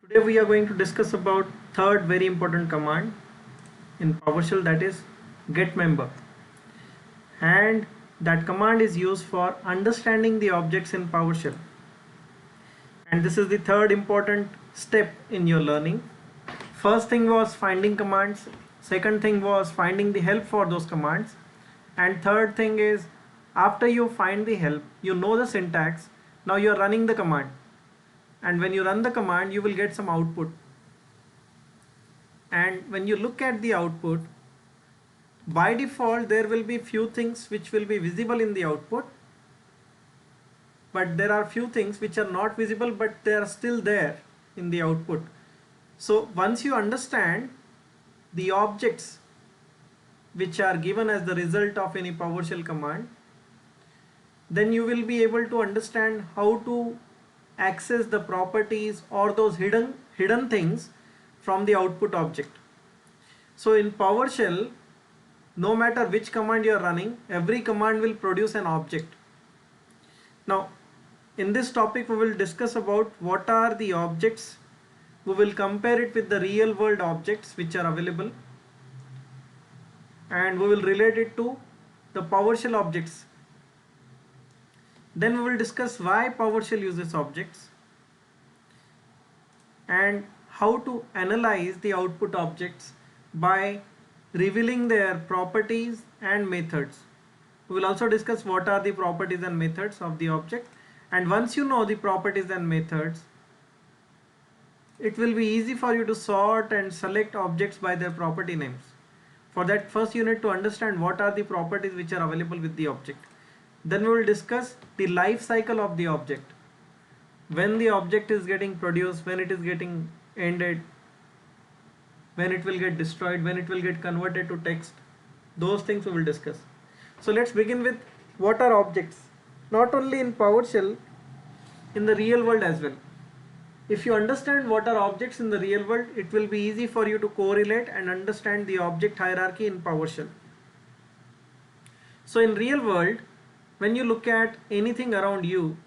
Today we are going to discuss about third very important command in PowerShell, that is get member, and that command is used for understanding the objects in PowerShell, and this is the third important step in your learning. First thing was finding commands, second thing was finding the help for those commands, and third thing is after you find the help, you know the syntax, now you are running the command, and when you run the command you will get some output. And when you look at the output, by default there will be few things which will be visible in the output, but there are few things which are not visible but they are still there in the output. So once you understand the objects which are given as the result of any PowerShell command, then you will be able to understand how to access the properties or those hidden things from the output object. So in PowerShell, no matter which command you are running, every command will produce an object. Now in this topic we will discuss about what are the objects. We will compare it with the real world objects which are available, and we will relate it to the PowerShell objects. Then we will discuss why PowerShell uses objects and how to analyze the output objects by revealing their properties and methods. We will also discuss what are the properties and methods of the object, and once you know the properties and methods, it will be easy for you to sort and select objects by their property names. For that, first you need to understand what are the properties which are available with the object. Then we will discuss the life cycle of the object. When the object is getting produced, when it is getting ended, when it will get destroyed, when it will get converted to text. Those things we will discuss. So let's begin with what are objects. Not only in PowerShell, in the real world as well. If you understand what are objects in the real world, it will be easy for you to correlate and understand the object hierarchy in PowerShell. So in real world, when you look at anything around you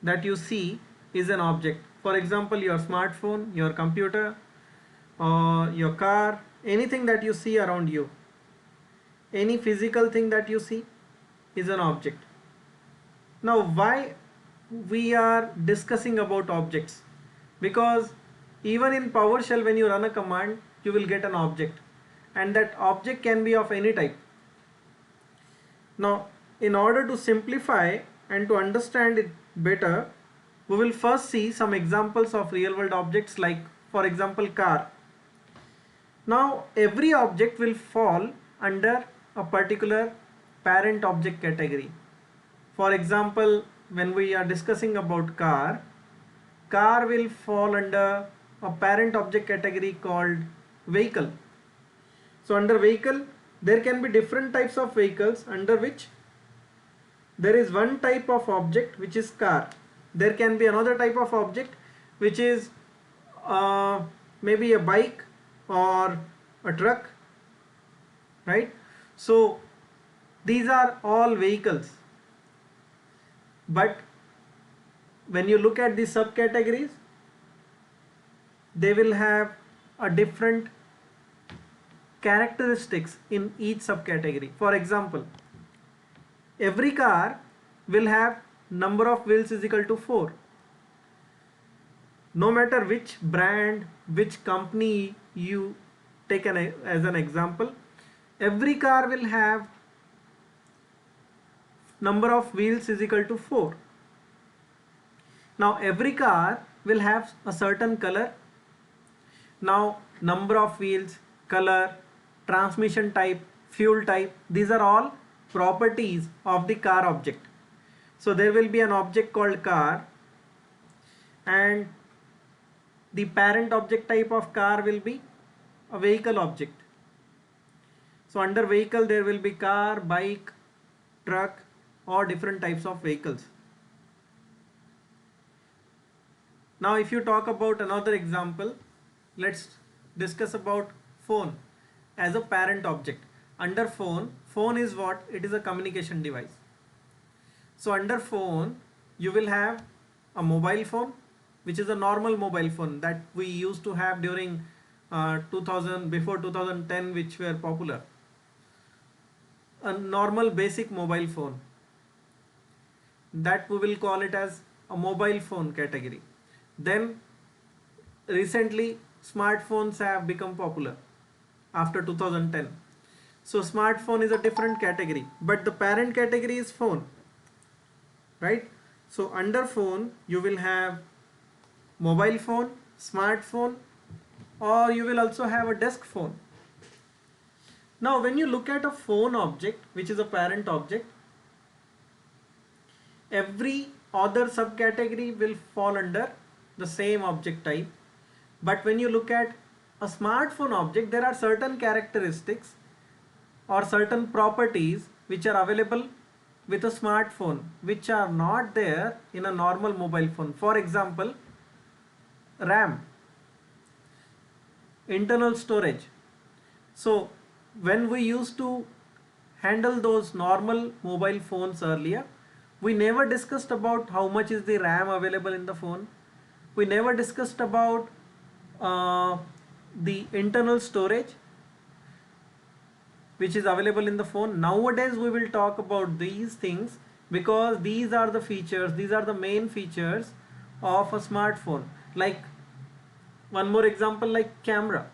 that you see is an object. For example, your smartphone, your computer, or your car, anything that you see around you, any physical thing that you see is an object. Now why we are discussing about objects? Because even in PowerShell, when you run a command, you will get an object, and that object can be of any type. Now in order to simplify and to understand it better, we will first see some examples of real world objects, like for example car. Now every object will fall under a particular parent object category. For example, when we are discussing about car will fall under a parent object category called vehicle. So under vehicle there can be different types of vehicles, under which there is one type of object which is car. There can be another type of object which is maybe a bike or a truck, right? So these are all vehicles, but when you look at the subcategories, they will have a different characteristics in each subcategory. For example, every car will have number of wheels is equal to 4. No matter which brand, which company you take as an example, every car will have number of wheels is equal to 4. Now every car will have a certain color. Now number of wheels, color, transmission type, fuel type, these are all properties of the car object. So there will be an object called car, and the parent object type of car will be a vehicle object. So under vehicle there will be car, bike, truck, or different types of vehicles. Now if you talk about another example, let's discuss about phone as a parent object. Under phone is what? It is a communication device. So under phone you will have a mobile phone, which is a normal mobile phone that we used to have during 2000, before 2010, which were popular. A normal basic mobile phone, that we will call it as a mobile phone category. Then recently smartphones have become popular after 2010. So smartphone is a different category, but the parent category is phone, right? So under phone you will have mobile phone, smartphone, or you will also have a desk phone. Now when you look at a phone object, which is a parent object, every other subcategory will fall under the same object type. But when you look at a smartphone object, there are certain characteristics or certain properties which are available with a smartphone which are not there in a normal mobile phone. For example, RAM, internal storage. So when we used to handle those normal mobile phones earlier, we never discussed about how much is the RAM available in the phone. We never discussed about the internal storage which is available in the phone. Nowadays we will talk about these things because these are the features, these are the main features of a smartphone. Like one more example, like camera.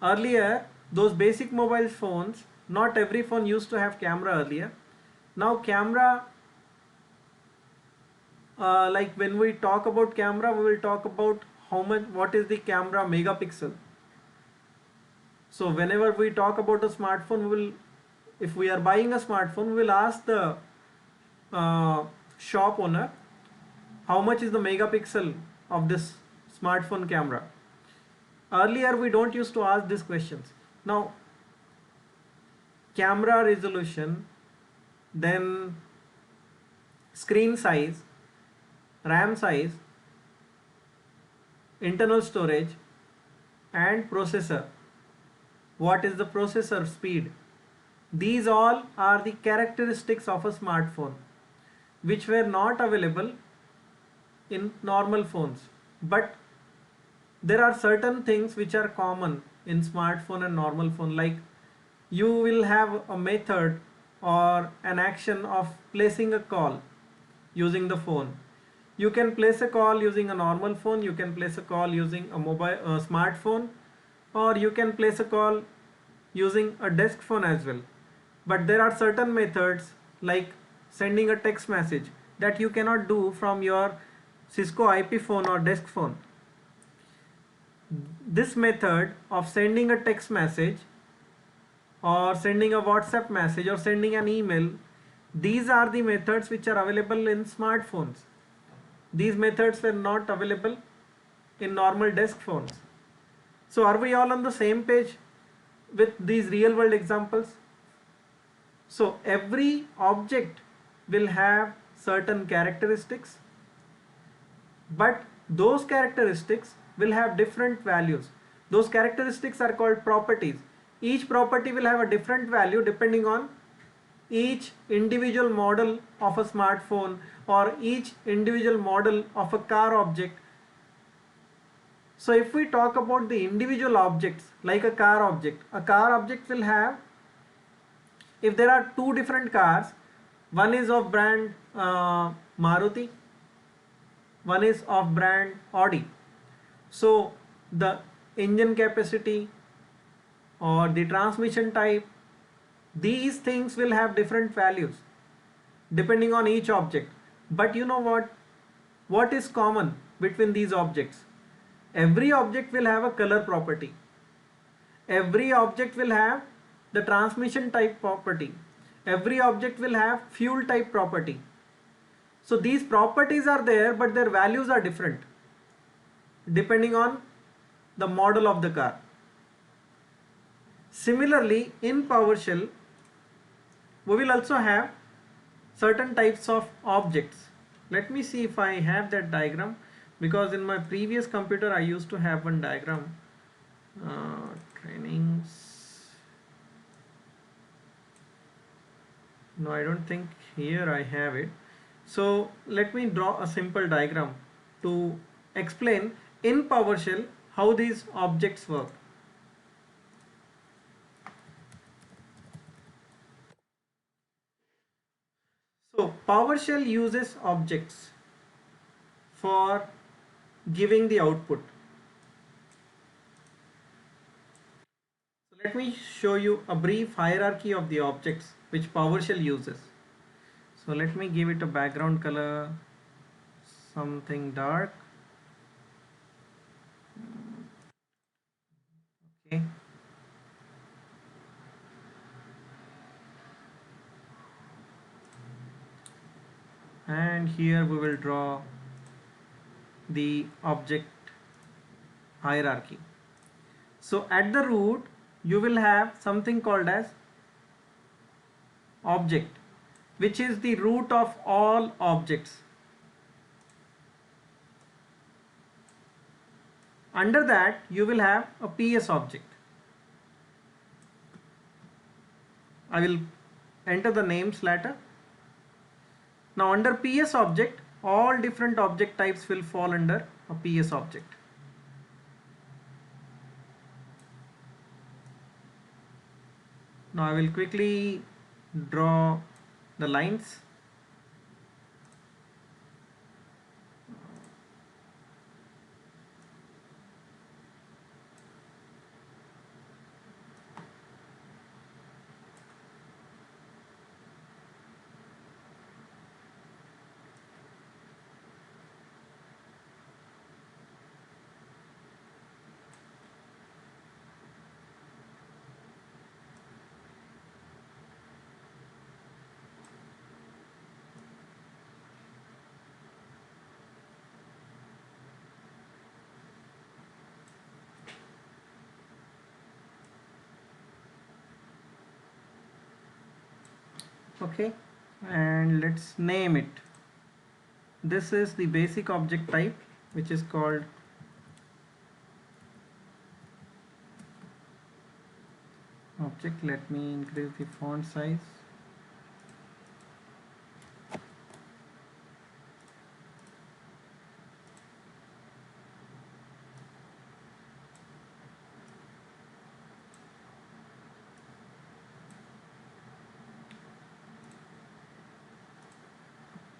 Earlier those basic mobile phones, not every phone used to have camera earlier. Now camera, like when we talk about camera, we will talk about what is the camera megapixel. So whenever we talk about a smartphone, we will, if we are buying a smartphone, we will ask the shop owner how much is the megapixel of this smartphone camera. Earlier we don't used to ask these questions. Now camera resolution, then screen size, RAM size, internal storage, and processor. What is the processor speed? These all are the characteristics of a smartphone which were not available in normal phones. But there are certain things which are common in smartphone and normal phone, like you will have a method or an action of placing a call using the phone. You can place a call using a normal phone, you can place a call using a smartphone, or you can place a call using a desk phone as well. But there are certain methods like sending a text message that you cannot do from your Cisco IP phone or desk phone. This method of sending a text message or sending a WhatsApp message or sending an email, these are the methods which are available in smartphones. These methods were not available in normal desk phones. So are we all on the same page with these real world examples? So every object will have certain characteristics, but those characteristics will have different values. Those characteristics are called properties. Each property will have a different value depending on each individual model of a smartphone or each individual model of a car object. So if we talk about the individual objects like a car object will have, if there are two different cars, one is of brand Maruti, one is of brand Audi. So the engine capacity or the transmission type, these things will have different values depending on each object. But you know what is common between these objects? Every object will have a color property. Every object will have the transmission type property. Every object will have fuel type property. So these properties are there, but their values are different depending on the model of the car. Similarly, in PowerShell, we will also have certain types of objects. Let me see if I have that diagram, because in my previous computer I used to have one diagram. Trainings. No, I don't think here I have it. So let me draw a simple diagram to explain in PowerShell how these objects work. So PowerShell uses objects for giving the output. So let me show you a brief hierarchy of the objects which PowerShell uses. So let me give it a background color, something dark. Okay. And here we will draw the object hierarchy. So at the root you will have something called as object, which is the root of all objects. Under that you will have a PS object. I will enter the names later. Now under PS object, all different object types will fall under a PS object. Now I will quickly draw the lines. Okay, and let's name it. This is the basic object type, which is called object. Let me increase the font size.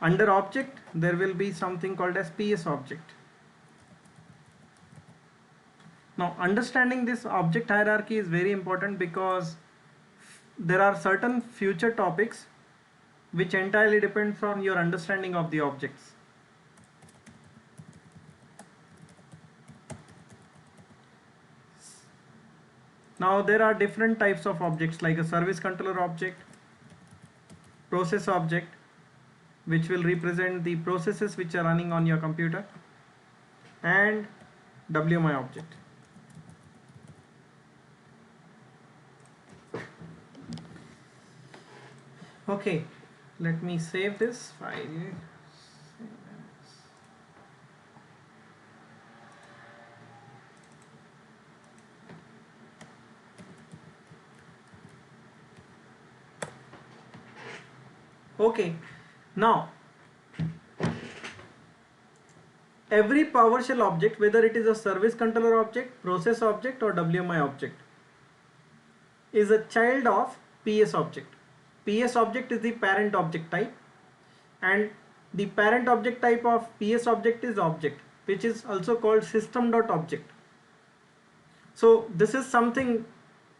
Under object there will be something called as PS object. Now understanding this object hierarchy is very important because there are certain future topics which entirely depends on your understanding of the objects. Now there are different types of objects like a service controller object, process object, which will represent the processes which are running on your computer, and WMI object. Okay, let me save this file. Okay, now every PowerShell object, whether it is a service controller object, process object or WMI object, is a child of PS object. PS object is the parent object type, and the parent object type of PS object is object, which is also called system.object. So this is something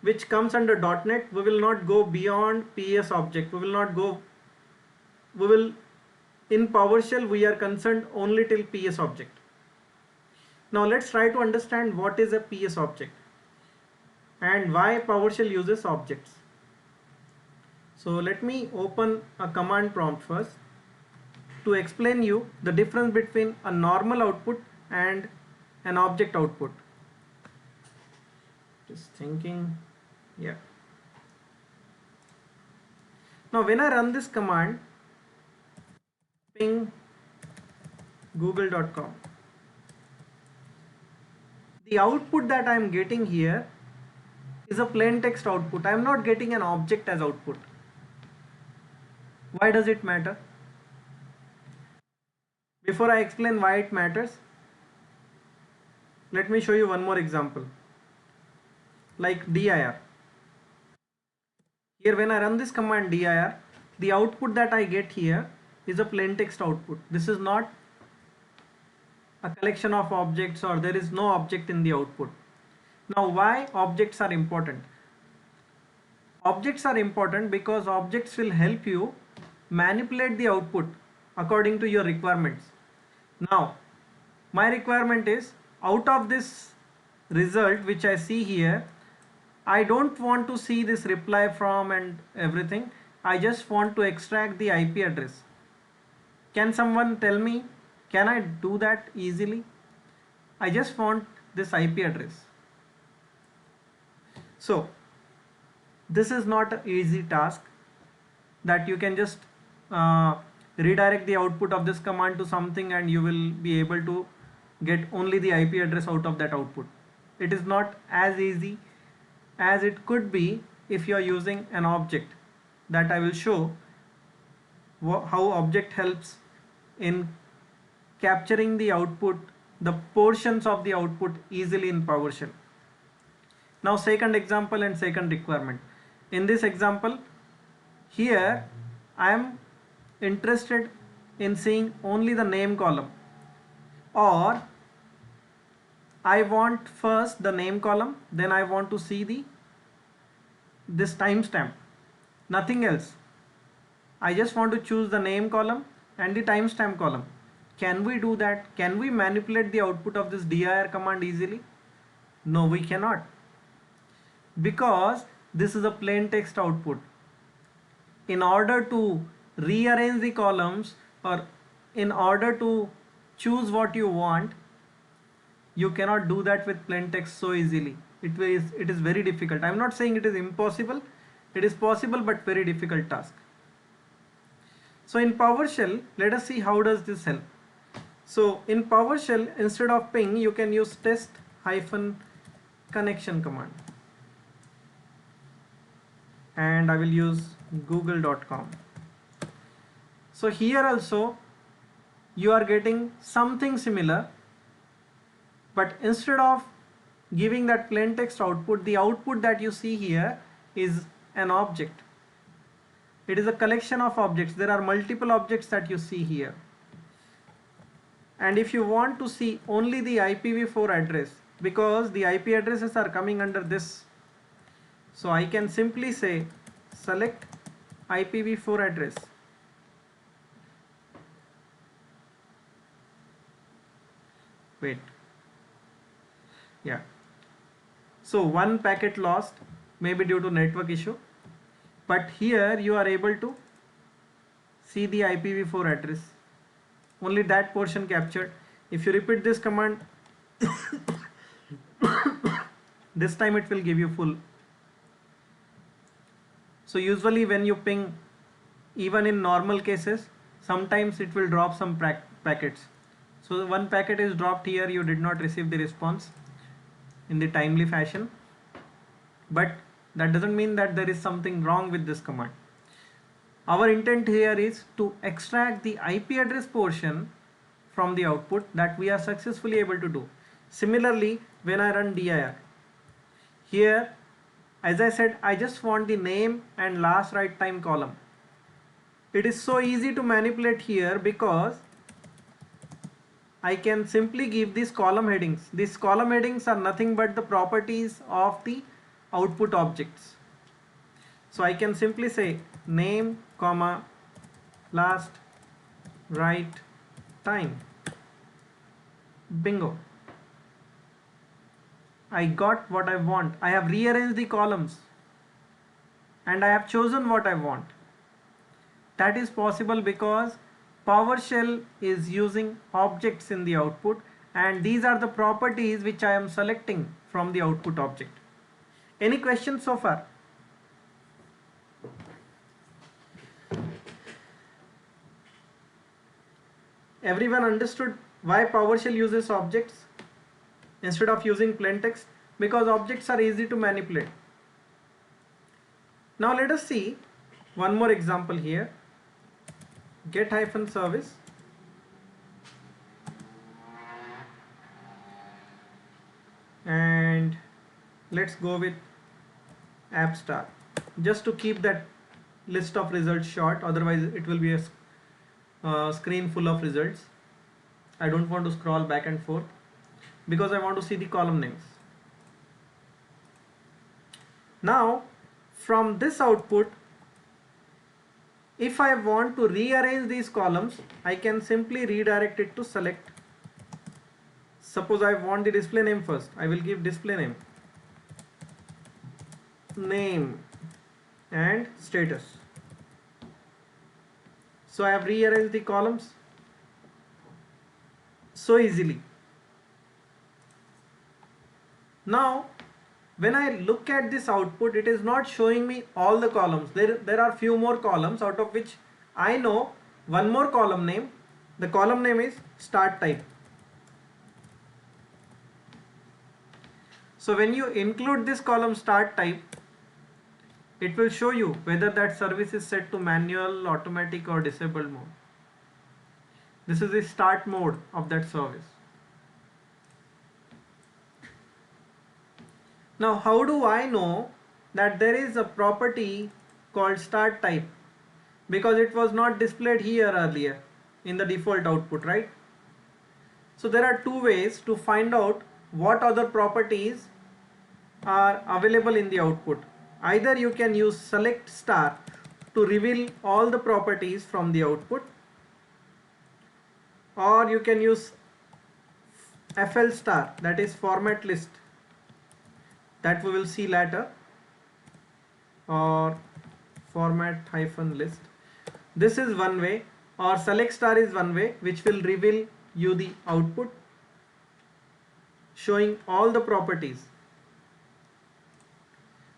which comes under .NET. We will not go beyond PS object. In PowerShell we are concerned only till PS object. Now let's try to understand what is a PS object and why PowerShell uses objects. So let me open a command prompt first to explain you the difference between a normal output and an object output. Just thinking, yeah. Now when I run this command, ping google.com, the output that I am getting here is a plain text output. I am not getting an object as output. Why does it matter? Before I explain why it matters, let me show you one more example, like dir. Here when I run this command dir, the output that I get here is a plain text output. This is not a collection of objects, or there is no object in the output. Now why objects are important? Objects are important because objects will help you manipulate the output according to your requirements. Now my requirement is, out of this result which I see here, I don't want to see this reply from and everything. I just want to extract the IP address. Can someone tell me, can I do that easily? I just want this IP address. So this is not an easy task that you can just redirect the output of this command to something and you will be able to get only the IP address out of that output. It is not as easy as it could be if you are using an object, that I will show how object helps in capturing the output, the portions of the output easily in PowerShell. Now second example and second requirement. In this example, here I am interested in seeing only the name column, or I want first the name column, then I want to see this timestamp, nothing else. I just want to choose the name column and the timestamp column. Can we do that? Can we manipulate the output of this dir command easily? No, we cannot, because this is a plain text output. In order to rearrange the columns, or in order to choose what you want, you cannot do that with plain text so easily. It is very difficult. I am not saying it is impossible. It is possible, but very difficult task. So in PowerShell, let us see how does this help. So in PowerShell, instead of ping, you can use test-connection command, and I will use google.com. So here also you are getting something similar, but instead of giving that plain text output, the output that you see here is an object. It is a collection of objects. There are multiple objects that you see here. And if you want to see only the IPv4 address, because the IP addresses are coming under this, so I can simply say select IPv4 address. Wait. Yeah. So one packet lost, maybe due to network issue, but here you are able to see the IPv4 address, only that portion captured. If you repeat this command, this time it will give you full. So usually when you ping, even in normal cases, sometimes it will drop some packets. So one packet is dropped here, you did not receive the response in the timely fashion, but that doesn't mean that there is something wrong with this command. Our intent here is to extract the IP address portion from the output, that we are successfully able to do. Similarly, when I run dir, here, as I said, I just want the name and last write time column. It is so easy to manipulate here because I can simply give these column headings. These column headings are nothing but the properties of the output objects. So I can simply say name, comma, last write time. Bingo. I got what I want. I have rearranged the columns and I have chosen what I want. That is possible because PowerShell is using objects in the output, and these are the properties which I am selecting from the output object. Any questions so far? Everyone understood why PowerShell uses objects instead of using plain text? Because objects are easy to manipulate. Now let us see one more example here. Get-service let's go with app star, just to keep that list of results short, otherwise it will be a screen full of results. I don't want to scroll back and forth because I want to see the column names. Now from this output, if I want to rearrange these columns, I can simply redirect it to select. Suppose I want the display name first, I will give display name and status. So I have rearranged the columns so easily. Now when I look at this output, it is not showing me all the columns. There are few more columns, out of which I know one more column name. The column name is start type. So when you include this column start type, it will show you whether that service is set to manual, automatic or disabled mode. This is the start mode of that service. Now how do I know that there is a property called start type? Because it was not displayed here earlier in the default output, right? So there are two ways to find out what other properties are available in the output. Either you can use select star to reveal all the properties from the output, or you can use FL star, that is format list, that we will see later, or format hyphen list. This is one way, or select star is one way, which will reveal you the output showing all the properties.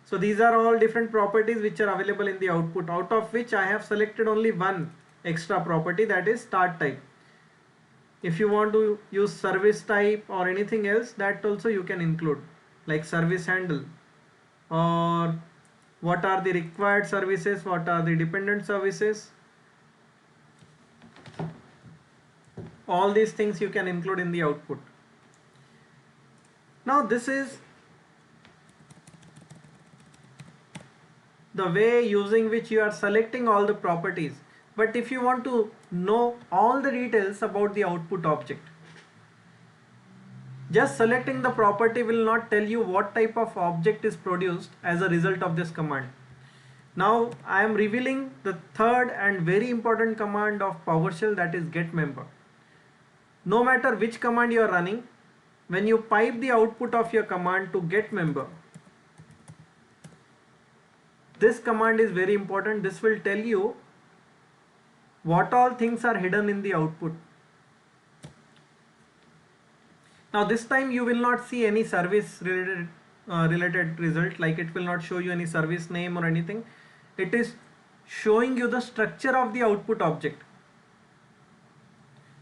So these are all different properties which are available in the output, out of which I have selected only one extra property, that is start type. If you want to use service type or anything else, that also you can include, like service handle, or what are the required services, what are the dependent services. All these things you can include in the output. Now this is the way using which you are selecting all the properties. But if you want to know all the details about the output object, just selecting the property will not tell you what type of object is produced as a result of this command. Now I am revealing the third and very important command of PowerShell, that is get member. No matter which command you are running, when you pipe the output of your command to get member, this command is very important. This will tell you what all things are hidden in the output. Now this time you will not see any service related result, like it will not show you any service name or anything. It is showing you the structure of the output object.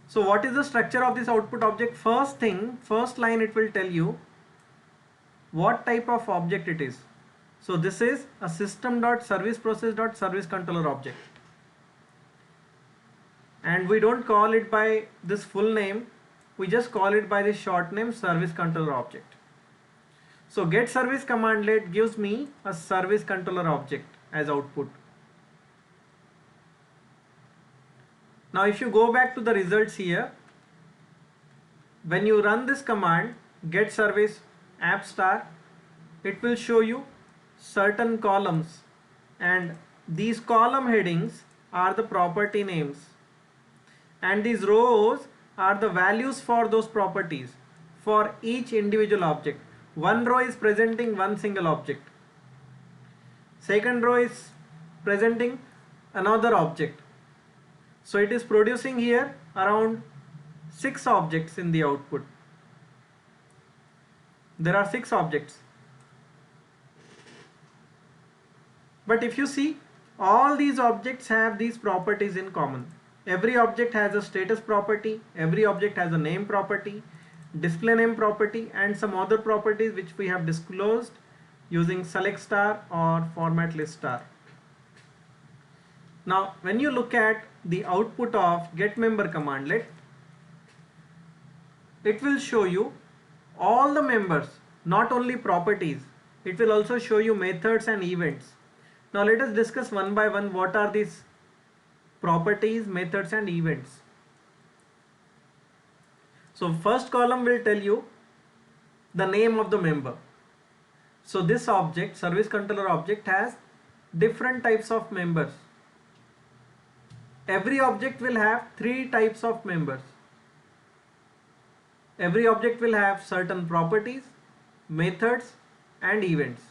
So what is the structure of this output object? First thing, first line, it will tell you what type of object it is. So this is a system.serviceprocess.serviceController object, and we don't call it by this full name, we just call it by the short name service controller object. So get service commandlet gives me a service controller object as output. Now if you go back to the results here, when you run this command get service app star, it will show you certain columns, and these column headings are the property names, and these rows are the values for those properties for each individual object. One row is presenting one single object, second row is presenting another object. So it is producing here around 6 objects in the output. There are 6 objects. But if you see, all these objects have these properties in common. Every object has a status property, every object has a name property, display name property, and some other properties which we have disclosed using select star or format list star. Now when you look at the output of get member commandlet, it will show you all the members, not only properties. It will also show you methods and events. Now let us discuss one by one what are these properties, methods and events. So first column will tell you the name of the member. So this object, service controller object, has different types of members. Every object will have 3 types of members. Every object will have certain properties, methods and events.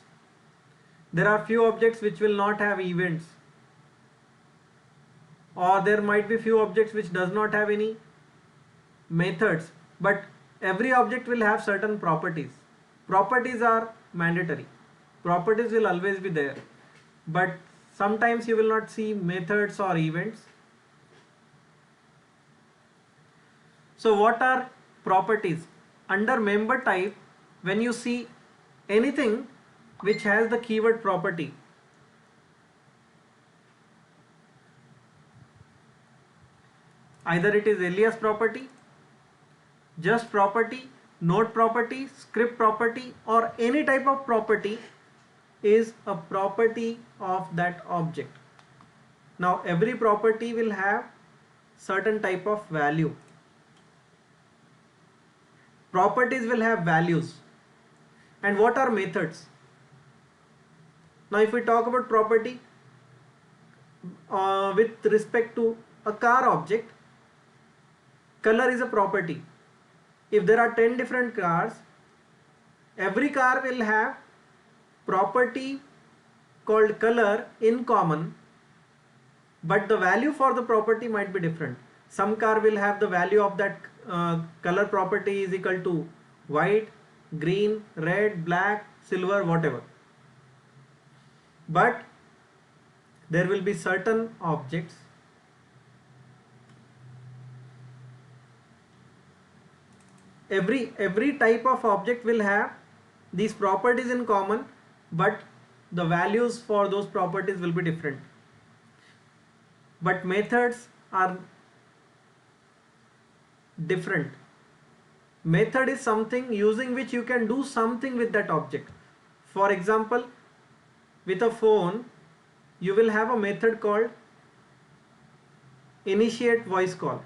There are few objects which will not have events, or there might be few objects which does not have any methods, but every object will have certain properties. Properties are mandatory. Properties will always be there, but sometimes you will not see methods or events. So what are properties? Under member type, when you see anything which has the keyword property, either it is alias property, just property, node property, script property, or any type of property is a property of that object. Now every property will have certain type of value. Properties will have values. And what are methods? Now if we talk about property with respect to a car object, color is a property. If there are 10 different cars, every car will have property called color in common, but the value for the property might be different. Some car will have the value of that color property is equal to white, green, red, black, silver, whatever. But there will be certain objects every type of object will have these properties in common, but the values for those properties will be different. But methods are different. Method is something using which you can do something with that object. For example, with a phone you will have a method called initiate voice call.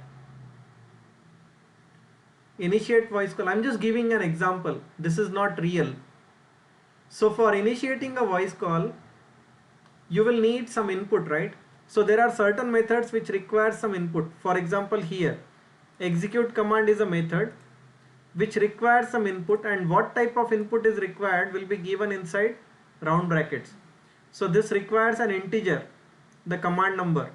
Initiate voice call, I'm just giving an example, this is not real. So for initiating a voice call you will need some input, right? So there are certain methods which require some input. For example, here execute command is a method which requires some input, and what type of input is required will be given inside round brackets. So this requires an integer, the command number.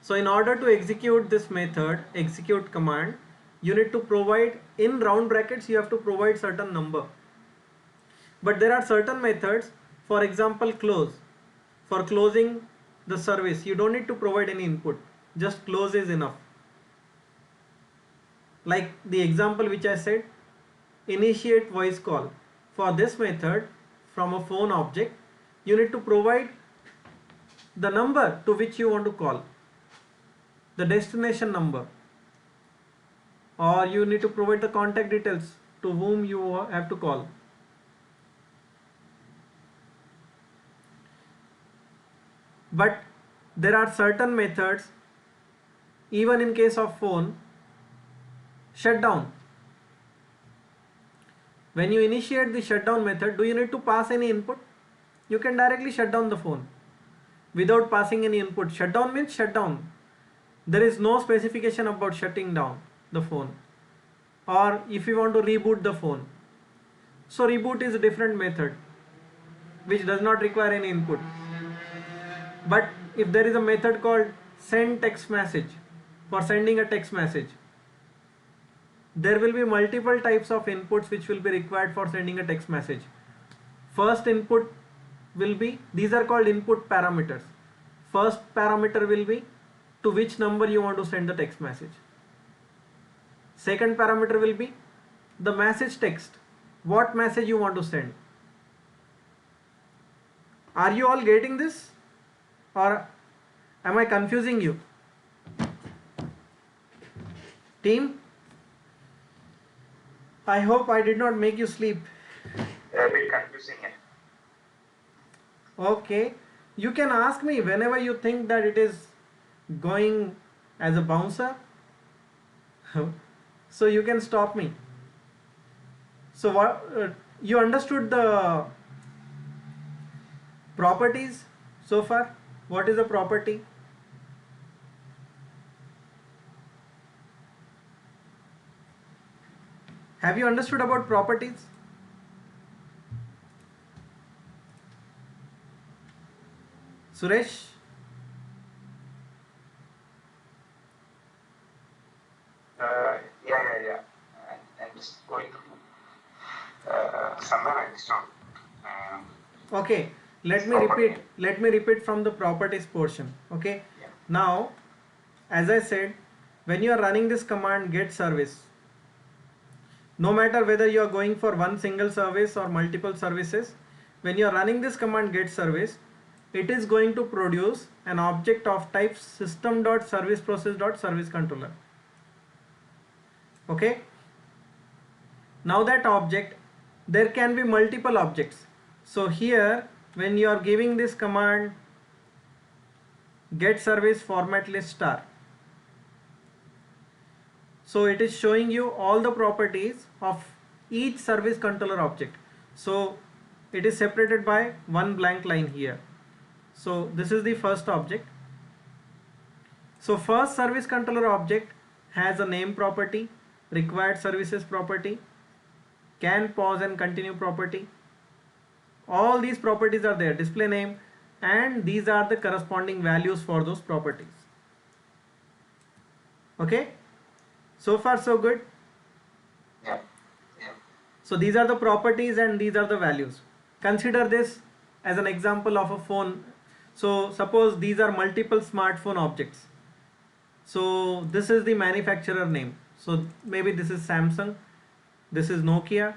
So in order to execute this method, execute command, you need to provide in round brackets, you have to provide certain number. But there are certain methods, for example close. For closing the service you don't need to provide any input, just close is enough. Like the example which I said, initiate voice call. For this method from a phone object you need to provide the number to which you want to call, the destination number, or you need to provide the contact details to whom you have to call. But there are certain methods, even in case of phone, shutdown. When you initiate the shutdown method, do you need to pass any input? You can directly shut down the phone without passing any input. Shutdown means shutdown. There is no specification about shutting down the phone. Or if you want to reboot the phone. So reboot is a different method which does not require any input. But if there is a method called send text message, for sending a text message, there will be multiple types of inputs which will be required for sending a text message. First input will be, these are called input parameters. First parameter will be to which number you want to send the text message. Second parameter will be the message text, what message you want to send. Are you all getting this, or am I confusing you? Team, I hope I did not make you sleep. A bit confusing. Okay, you can ask me whenever you think that it is going as a bouncer. So you can stop me. So what you understood the properties so far? What is a property? Have you understood about properties? Suresh? Yeah. I'm just going to somewhere I just not. Okay, let me Property. repeat from the properties portion. Okay, Yeah. now as I said, when you are running this command get service, no matter whether you are going for one single service or multiple services, when you are running this command get service, it is going to produce an object of type system.serviceProcess.service controller. Okay, now that object, there can be multiple objects. So here when you are giving this command get service format list star, so it is showing you all the properties of each service controller object. So it is separated by one blank line here. So this is the first object. So first service controller object has a name property, required services property, can pause and continue property. All these properties are there, display name, and these are the corresponding values for those properties. Okay, so far so good. Yeah. So these are the properties and these are the values. Consider this as an example of a phone. So suppose these are multiple smartphone objects. So this is the manufacturer name. So maybe this is Samsung, this is Nokia,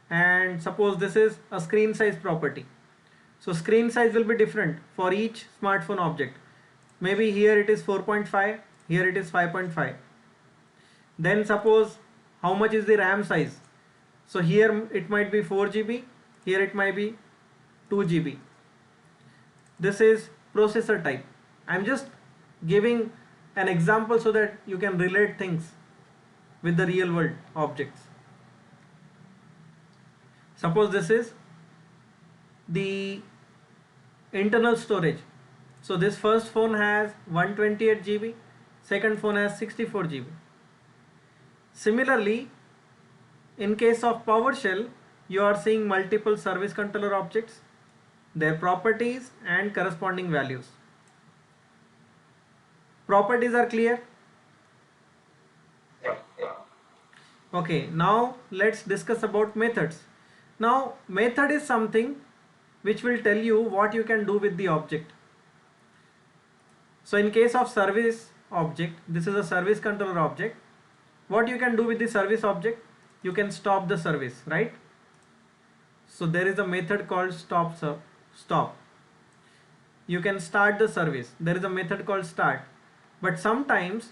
and suppose this is a screen size property. So screen size will be different for each smartphone object. Maybe here it is 4.5, here it is 5.5. Then suppose how much is the RAM size. So here it might be 4 GB, here it might be 2 GB. This is processor type. I'm just giving an example so that you can relate things with the real world objects. Suppose this is the internal storage. So this first phone has 128 GB, second phone has 64 GB. Similarly, in case of PowerShell, you are seeing multiple service controller objects, their properties and corresponding values. Properties are clear? Yeah. Okay, now let's discuss about methods. Now, method is something which will tell you what you can do with the object. So in case of service object, this is a service controller object. What you can do with the service object? You can stop the service, right? So there is a method called stop. You can start the service. There is a method called start. But sometimes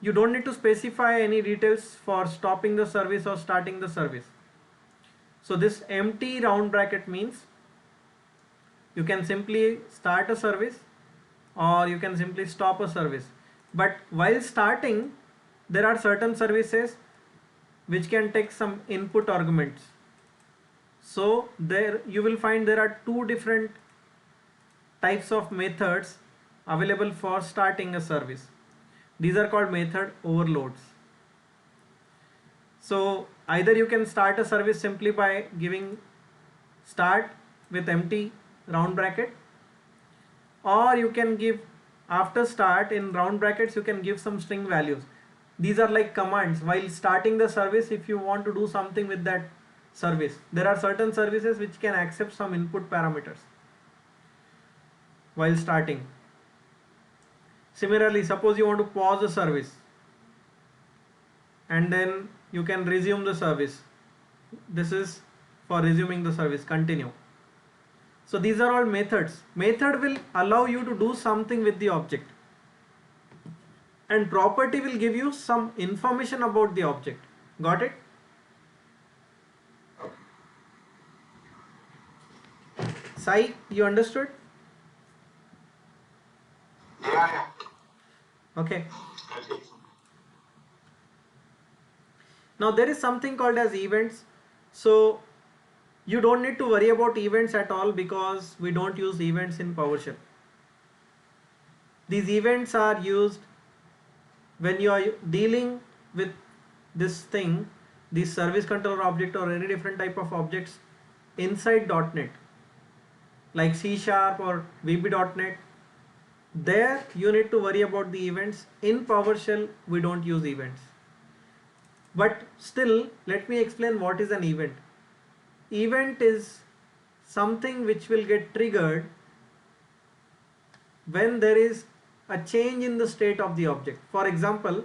you don't need to specify any details for stopping the service or starting the service. So this empty round bracket means you can simply start a service or you can simply stop a service. But while starting, there are certain services which can take some input arguments. So there you will find there are two different types of methods available for starting a service. These are called method overloads. So either you can start a service simply by giving start with empty round bracket, or you can give after start in round brackets you can give some string values. These are like commands while starting the service. If you want to do something with that service, there are certain services which can accept some input parameters while starting. Similarly, suppose you want to pause the service and then you can resume the service. This is for resuming the service, continue. So these are all methods. Method will allow you to do something with the object, and property will give you some information about the object. Got it? Sai, you understood? Yeah. Okay. Okay. Now there is something called as events. So you don't need to worry about events at all because we don't use events in PowerShell. These events are used when you are dealing with this thing, this service controller object or any different type of objects inside .NET like C# or VB.NET. There you need to worry about the events. In PowerShell we don't use events. But still, let me explain what is an event. Event is something which will get triggered when there is a change in the state of the object. For example,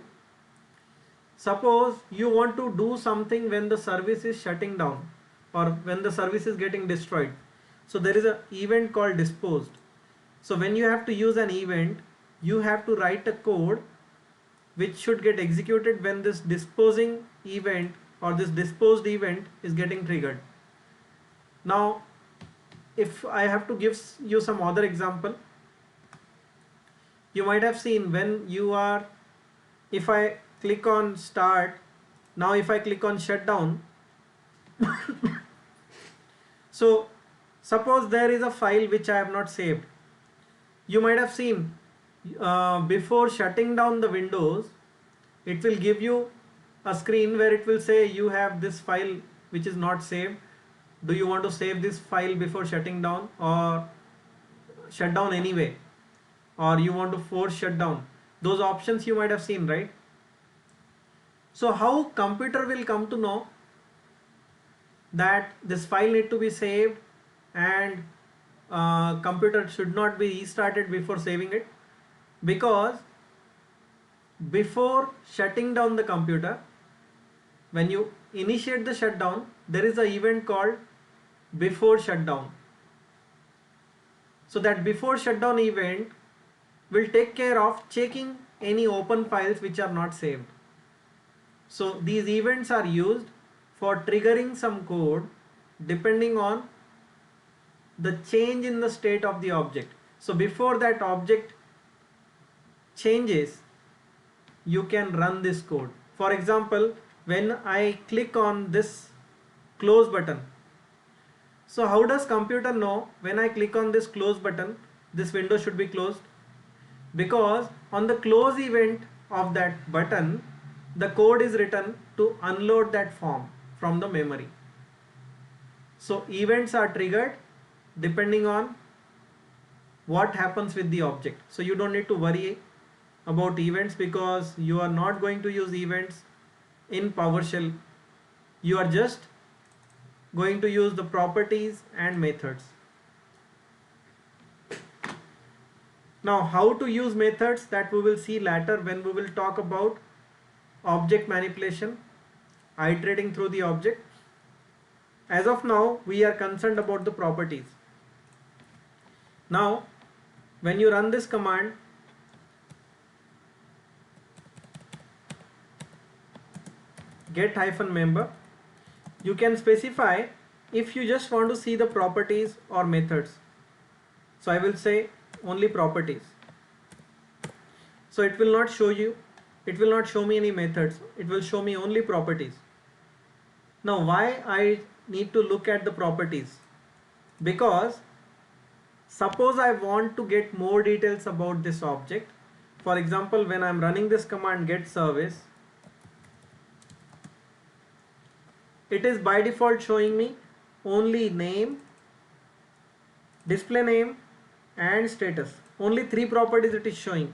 suppose you want to do something when the service is shutting down or when the service is getting destroyed. So there is an event called disposed. So when you have to use an event, you have to write a code which should get executed when this disposing event or this disposed event is getting triggered. Now, if I have to give you some other example, you might have seen when you are, if I click on start, now if I click on shutdown, so suppose there is a file which I have not saved. You might have seen before shutting down the windows, it will give you a screen where it will say you have this file which is not saved. Do you want to save this file before shutting down or shut down anyway, or you want to force shutdown? Those options you might have seen, right? So how computer will come to know that this file need to be saved and computer should not be restarted before saving it? Because before shutting down the computer, when you initiate the shutdown, there is an event called before shutdown. So that before shutdown event will take care of checking any open files which are not saved. So these events are used for triggering some code depending on the change in the state of the object. So before that object changes, you can run this code. For example, when I click on this close button, so how does computer know when I click on this close button, this window should be closed? Because on the close event of that button, the code is written to unload that form from the memory. So events are triggered depending on what happens with the object. So you don't need to worry about events because you are not going to use events in PowerShell. You are just going to use the properties and methods. Now how to use methods, that we will see later when we will talk about object manipulation, iterating through the object. As of now, we are concerned about the properties. Now when you run this command, get-member, you can specify if you just want to see the properties or methods. So I will say only properties. So it will not show me any methods, it will show me only properties. Now why I need to look at the properties? Because suppose I want to get more details about this object. For example, when I am running this command get service, it is by default showing me only name, display name and status. Only 3 properties it is showing.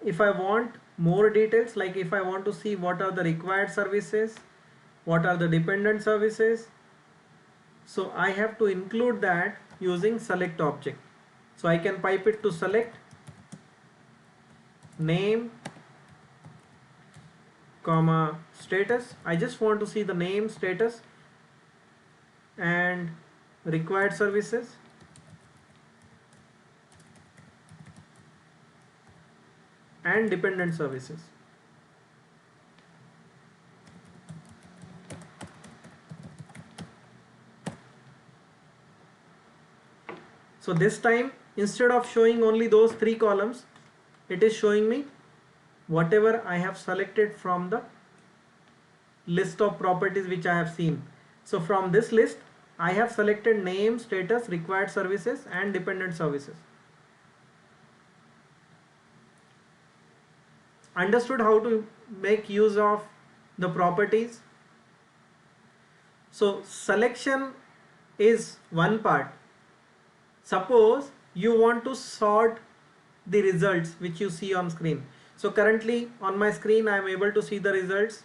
If I want more details, like if I want to see what are the required services, what are the dependent services, so I have to include that using select object. So I can pipe it to select name comma status. I just want to see the name, status and required services. And dependent services. So this time, instead of showing only those 3 columns, it is showing me whatever I have selected from the list of properties which I have seen. So from this list, I have selected name, status, required services and dependent services. Understood how to make use of the properties? So selection is one part. Suppose you want to sort the results which you see on screen. So currently on my screen I am able to see the results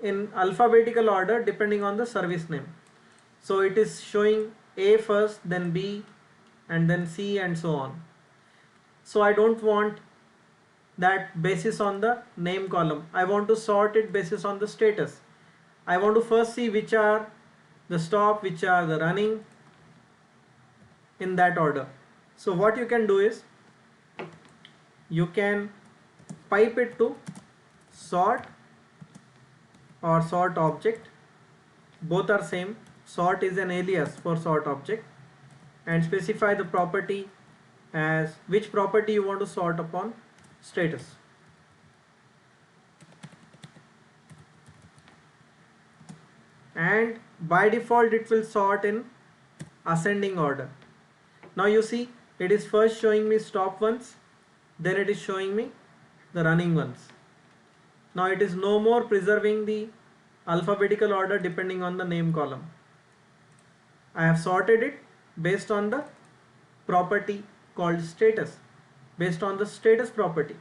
in alphabetical order depending on the service name. So it is showing A first, then B, and then C, and so on. So I don't want that basis on the name column. I want to sort it basis on the status. I want to first see which are the stop, which are the running, in that order. So what you can do is you can pipe it to sort or sort object. Both are same. Sort is an alias for sort object, and specify the property as which property you want to sort upon status. And by default it will sort in ascending order. Now you see it is first showing me stop ones, then it is showing me the running ones. Now it is no more preserving the alphabetical order depending on the name column. I have sorted it based on the property called status, based on the status property.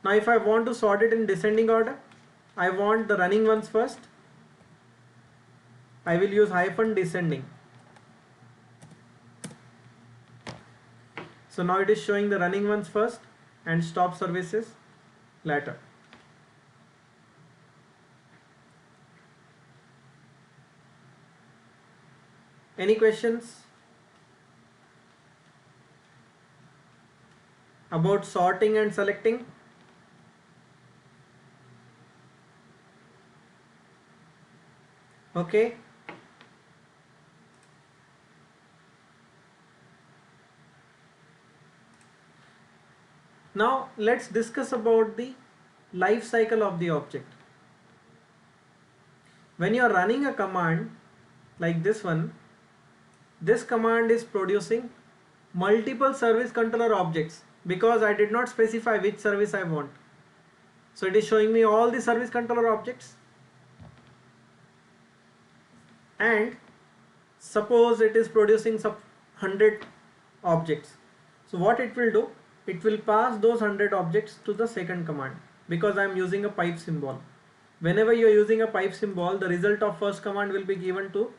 Now if I want to sort it in descending order, I want the running ones first. I will use hyphen descending. So now it is showing the running ones first and stop services later. Any questions about sorting and selecting? Okay. Now let's discuss about the life cycle of the object. When you are running a command like this one, this command is producing multiple service controller objects because I did not specify which service I want. So it is showing me all the service controller objects. And suppose it is producing some 100 objects. So what it will do, it will pass those 100 objects to the second command because I am using a pipe symbol. Whenever you are using a pipe symbol, the result of first command will be given to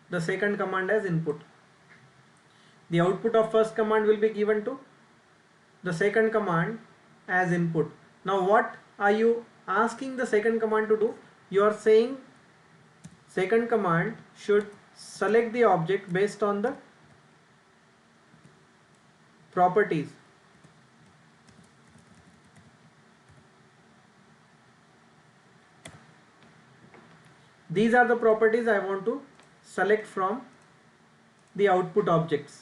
the second command as input. The output of first command will be given to the second command as input. Now what are you asking the second command to do? You are saying second command should select the object based on the properties. These are the properties I want to select from the output objects.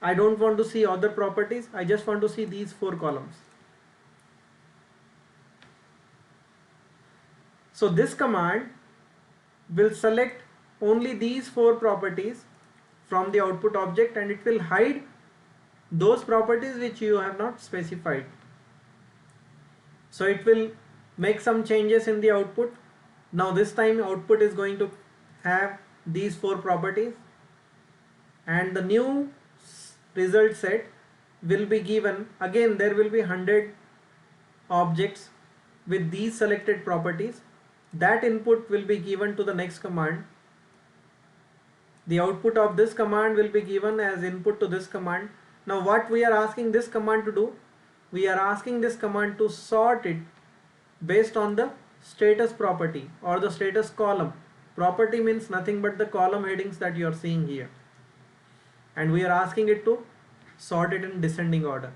I don't want to see other properties, I just want to see these 4 columns. So this command will select only these 4 properties from the output object, and it will hide those properties which you have not specified. So it will make some changes in the output. Now this time output is going to have these 4 properties, and the new result set will be given. Again there will be 100 objects with these selected properties. That input will be given to the next command. The output of this command will be given as input to this command. Now what we are asking this command to do, we are asking this command to sort it based on the status property or the status column. Property means nothing but the column headings that you are seeing here, and we are asking it to sort it in descending order.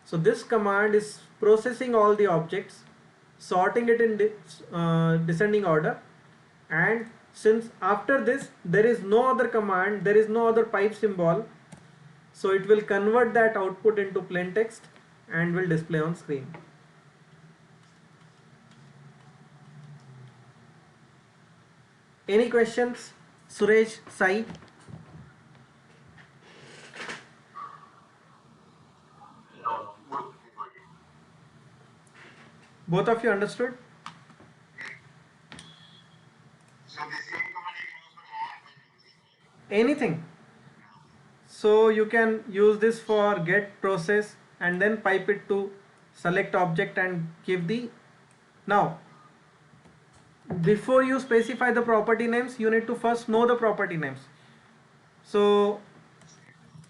So this command is processing all the objects, sorting it in descending order, and Since after this there is no other command, there is no other pipe symbol, so it will convert that output into plain text and will display on screen. Any questions? Suresh, Sai? No, good. Both of you understood? So the same command you use for add when using. Anything. So you can use this for get process and then pipe it to select object and give the. Now before you specify the property names, you need to first know the property names. So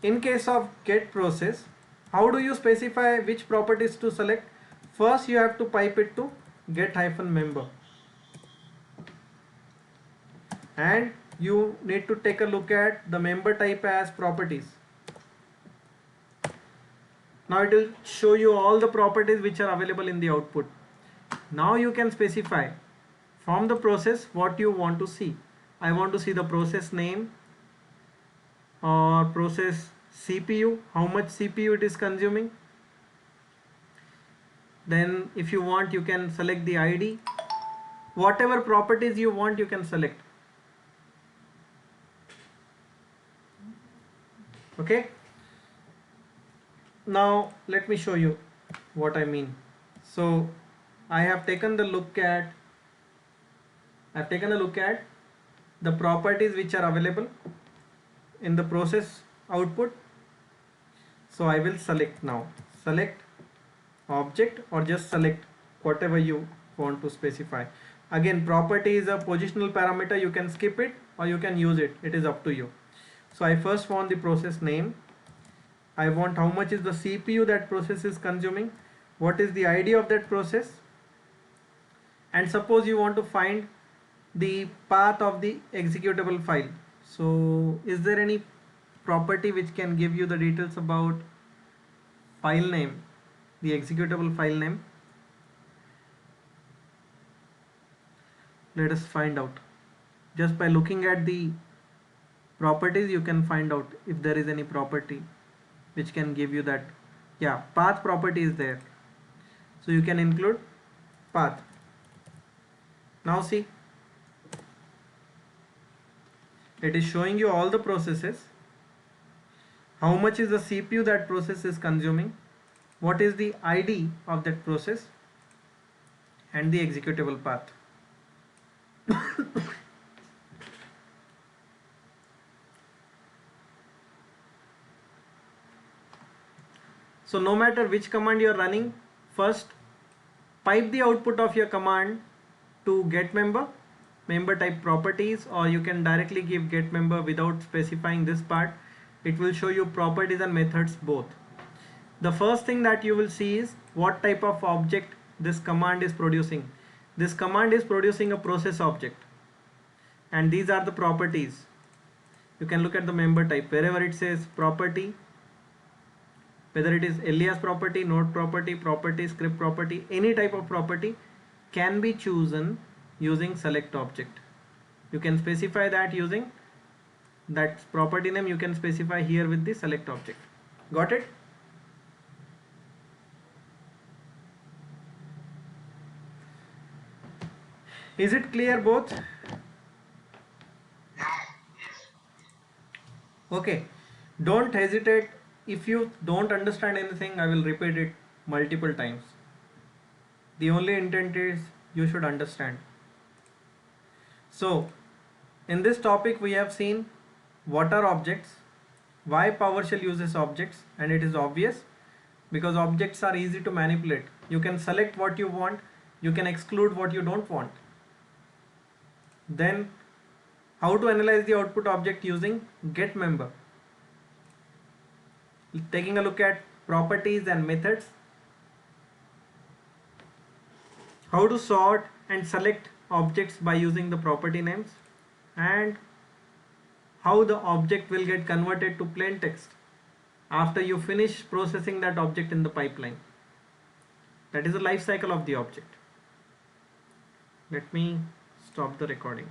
in case of get process, how do you specify which properties to select? First you have to pipe it to get hyphen member, and you need to take a look at the member type as properties. Now it will show you all the properties which are available in the output. Now you can specify from the process what you want to see. I want to see the process name or process CPU, how much CPU it is consuming. Then if you want, you can select the ID. Whatever properties you want, you can select. Okay. Now let me show you what I mean. So I have taken a look at the properties which are available in the process output. So I will select now. Select object or just select whatever you want to specify. Again, property is a positional parameter. You can skip it or you can use it. It is up to you. So I first want the process name. I want how much is the CPU that process is consuming. What is the ID of that process? And suppose you want to find the path of the executable file. So is there any property which can give you the details about file name, the executable file name? Let us find out. Just by looking at the properties you can find out if there is any property which can give you that. Yeah, path property is there, so you can include path. Now see, it is showing you all the processes, how much is the CPU that process is consuming, what is the ID of that process, and the executable path. So no matter which command you are running, first pipe the output of your command to get member, member type properties, or you can directly give get member without specifying this part. It will show you properties and methods both. The first thing that you will see is what type of object this command is producing. This command is producing a process object, and these are the properties. You can look at the member type wherever it says property, whether it is alias property, node property, property, script property, any type of property can be chosen using select object. You can specify that using that property name. You can specify here with the select object. Got it? Is it clear both? Okay, don't hesitate. If you don't understand anything, I will repeat it multiple times. The only intent is you should understand. So in this topic we have seen what are objects, why PowerShell uses objects, and it is obvious because objects are easy to manipulate. You can select what you want, you can exclude what you don't want. Then how to analyze the output object using get member. Taking a look at properties and methods. How to sort and select objects by using the property names, and how the object will get converted to plain text after you finish processing that object in the pipeline. That is the life cycle of the object. Let me stop the recording.